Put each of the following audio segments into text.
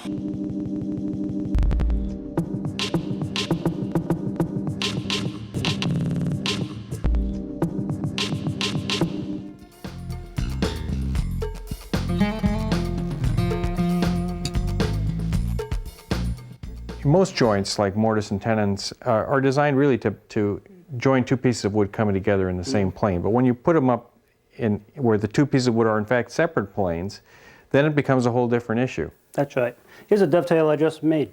Most joints, like mortise and tenons, are designed really to join two pieces of wood coming together in the same plane. But when you put them up in where the two pieces of wood are in fact separate planes, then it becomes a whole different issue. That's right. Here's a dovetail I just made.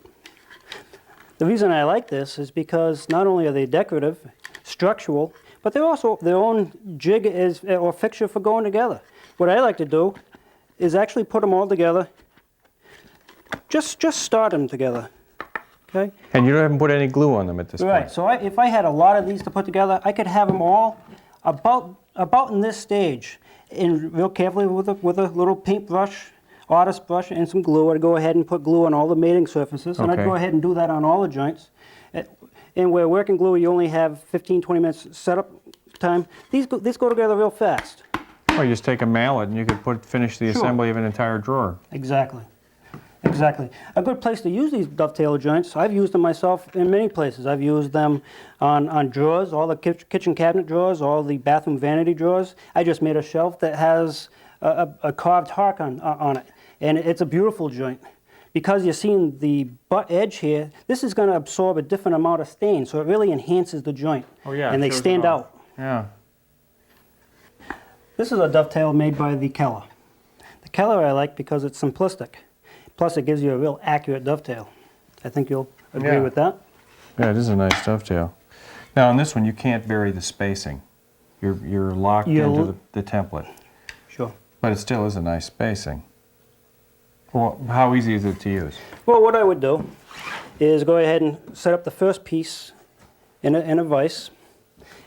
The reason I like this is because not only are they decorative, structural, but they're also their own jig or fixture for going together. What I like to do is actually put them all together, just start them together. Okay? And you haven't put any glue on them at this point. Right, so if I had a lot of these to put together, I could have them all about in this stage, and real carefully with a little paintbrush, artist brush, and some glue. I'd go ahead and put glue on all the mating surfaces, and I'd go ahead and do that on all the joints. And where working glue, you only have 15-20 minutes setup time. These go together real fast. Or you just take a mallet and you could finish the assembly of an entire drawer. Exactly. Exactly. A good place to use these dovetail joints, I've used them myself in many places. I've used them on drawers, all the kitchen cabinet drawers, all the bathroom vanity drawers. I just made a shelf that has a carved hark on it. And it's a beautiful joint. Because you're seeing the butt edge here, this is going to absorb a different amount of stain, so it really enhances the joint. Oh yeah, and they stand out. Yeah. This is a dovetail made by the Keller. The Keller I like because it's simplistic. Plus, it gives you a real accurate dovetail. I think you'll agree with that. Yeah, it is a nice dovetail. Now, on this one, you can't vary the spacing. You're locked into the template. Sure. But it still is a nice spacing. Well, how easy is it to use? Well, what I would do is go ahead and set up the first piece in a vise,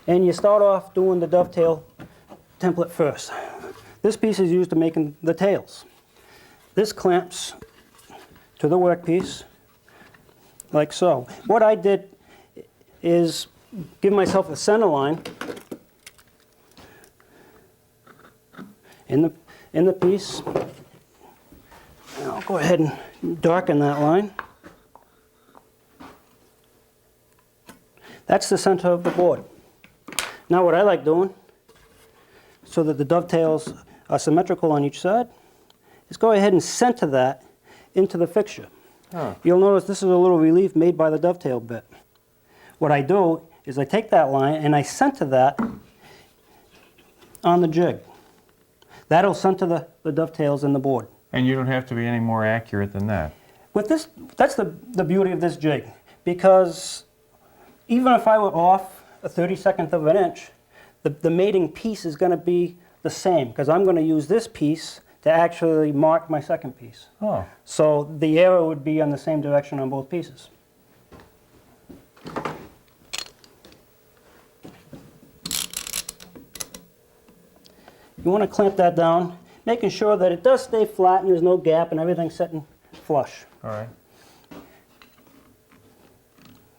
and you start off doing the dovetail template first. This piece is used to making the tails. This clamps to the workpiece, like so. What I did is give myself a center line in the piece. And I'll go ahead and darken that line. That's the center of the board. Now what I like doing, so that the dovetails are symmetrical on each side, is go ahead and center that into the fixture. Huh. You'll notice this is a little relief made by the dovetail bit. What I do is I take that line and I center that on the jig. That'll center the dovetails in the board. And you don't have to be any more accurate than that. With this, that's the beauty of this jig, because even if I were off a 32nd of an inch, the mating piece is going to be the same, because I'm going to use this piece to actually mark my second piece. Oh. So the arrow would be on the same direction on both pieces. You want to clamp that down, making sure that it does stay flat and there's no gap and everything's sitting flush. All right.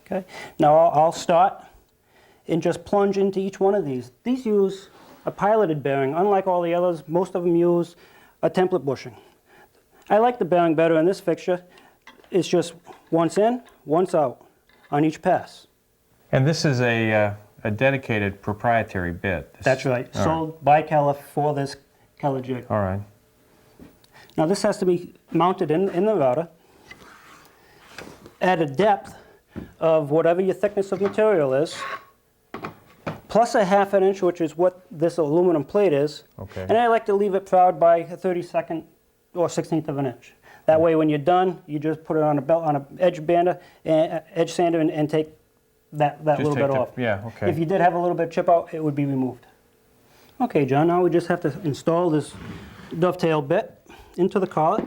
Okay. Now I'll start and just plunge into each one of these. These use a piloted bearing. Unlike all the others, most of them use a template bushing. I like the bearing better in this fixture. It's just once in, once out on each pass. And this is a dedicated proprietary bit. That's right. Sold by Keller for this Keller jig. All right. Now this has to be mounted in the router at a depth of whatever your thickness of material is, plus a ½ an inch, which is what this aluminum plate is. Okay. And I like to leave it proud by a 32nd or 16th of an inch. That way, when you're done, you just put it on a belt, on an edge sander, and take that little bit off. Yeah. Okay. If you did have a little bit of chip out, it would be removed. Okay, John. Now we just have to install this dovetail bit into the collet.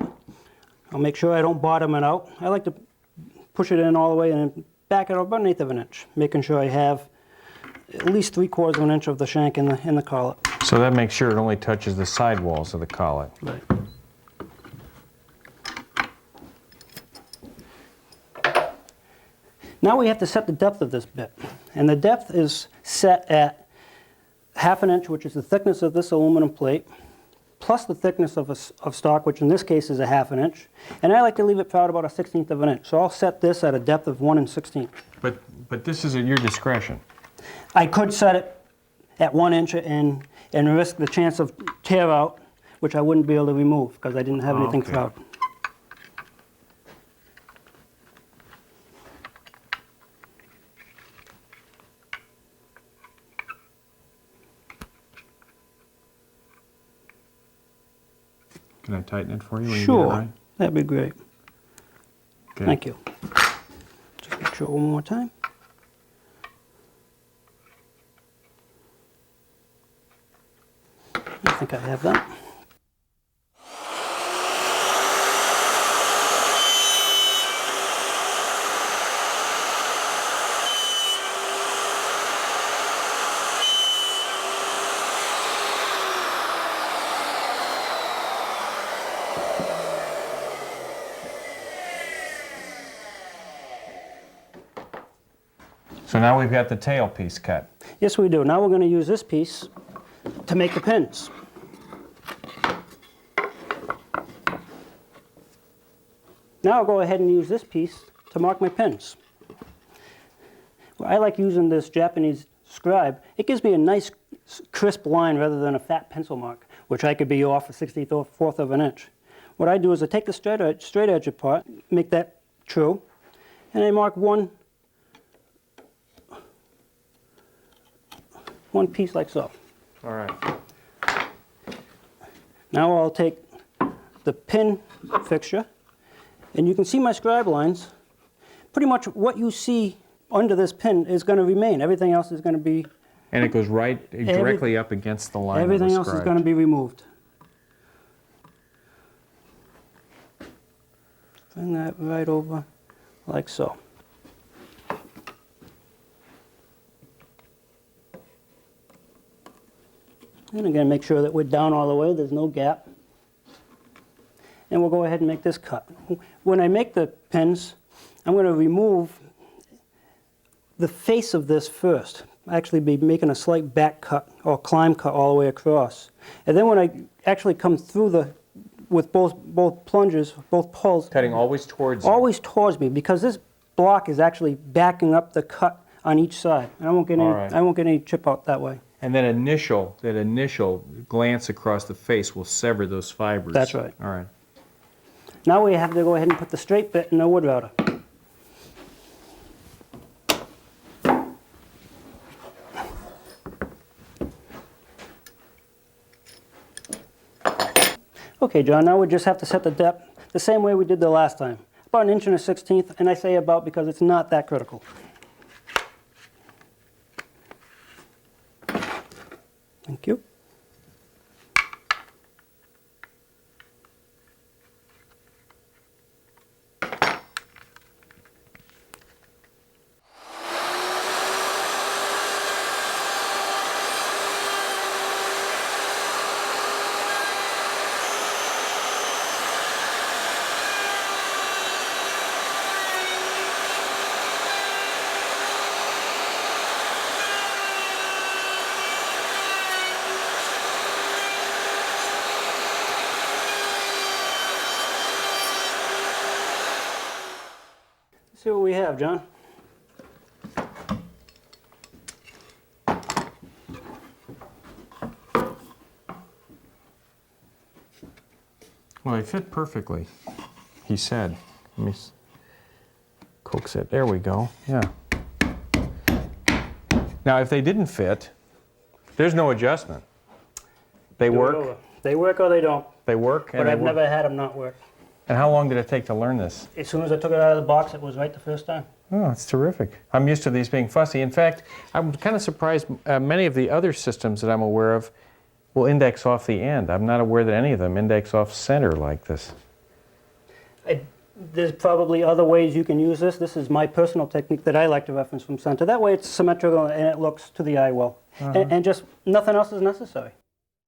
I'll make sure I don't bottom it out. I like to push it in all the way and then back it up about 1/8 of an inch, making sure I have at least 3/4 of an inch of the shank in the collet. So that makes sure it only touches the side walls of the collet. Right. Now we have to set the depth of this bit. And the depth is set at ½ an inch, which is the thickness of this aluminum plate, plus the thickness of stock, which in this case is a 1/2 inch. And I like to leave it for about a 1/16 of an inch. So I'll set this at a depth of 1 1/16. But this is at your discretion. I could set it at 1 inch and risk the chance of tear out, which I wouldn't be able to remove because I didn't have anything okay. throughout. Can I tighten it for you when you Sure, get it right? that'd be great. Okay. Thank you. Just make sure one more time. I think I have that. So now we've got the tail piece cut. Yes, we do. Now we're going to use this piece to make the pins. Now I'll go ahead and use this piece to mark my pins. Well, I like using this Japanese scribe. It gives me a nice crisp line rather than a fat pencil mark, which I could be off a 1/64 of an inch. What I do is I take the straight edge apart, make that true, and I mark one piece like so. All right. Now I'll take the pin fixture, and you can see my scribe lines. Pretty much what you see under this pin is going to remain. Everything else is going to be... And it goes right directly up against the line. Everything of the else is scribe. going to be removed. Bring that right over like so. And again, make sure that we're down all the way, there's no gap. And we'll go ahead and make this cut. When I make the pins, I'm going to remove the face of this first. Actually be making a slight back cut or climb cut all the way across. And then when I actually come through with both plungers, both pulls. Cutting always towards you. Always towards me, because this block is actually backing up the cut on each side. And I won't get any, All right. I won't get any chip out that way. And that initial glance across the face will sever those fibers. That's right. All right. Now we have to go ahead and put the straight bit in the wood router. Okay, John, now we just have to set the depth the same way we did the last time. About 1 1/16", and I say about because it's not that critical. Thank you. See what we have, John. Well, they fit perfectly, he said. Let me coax it. There we go. Yeah. Now, if they didn't fit, there's no adjustment. They work. They work or they don't. They work. But I've never had them not work. And how long did it take to learn this? As soon as I took it out of the box, it was right the first time. Oh, that's terrific. I'm used to these being fussy. In fact, I'm kind of surprised many of the other systems that I'm aware of will index off the end. I'm not aware that any of them index off center like this. There's probably other ways you can use this. This is my personal technique that I like to reference from center. That way it's symmetrical and it looks to the eye well. And just nothing else is necessary.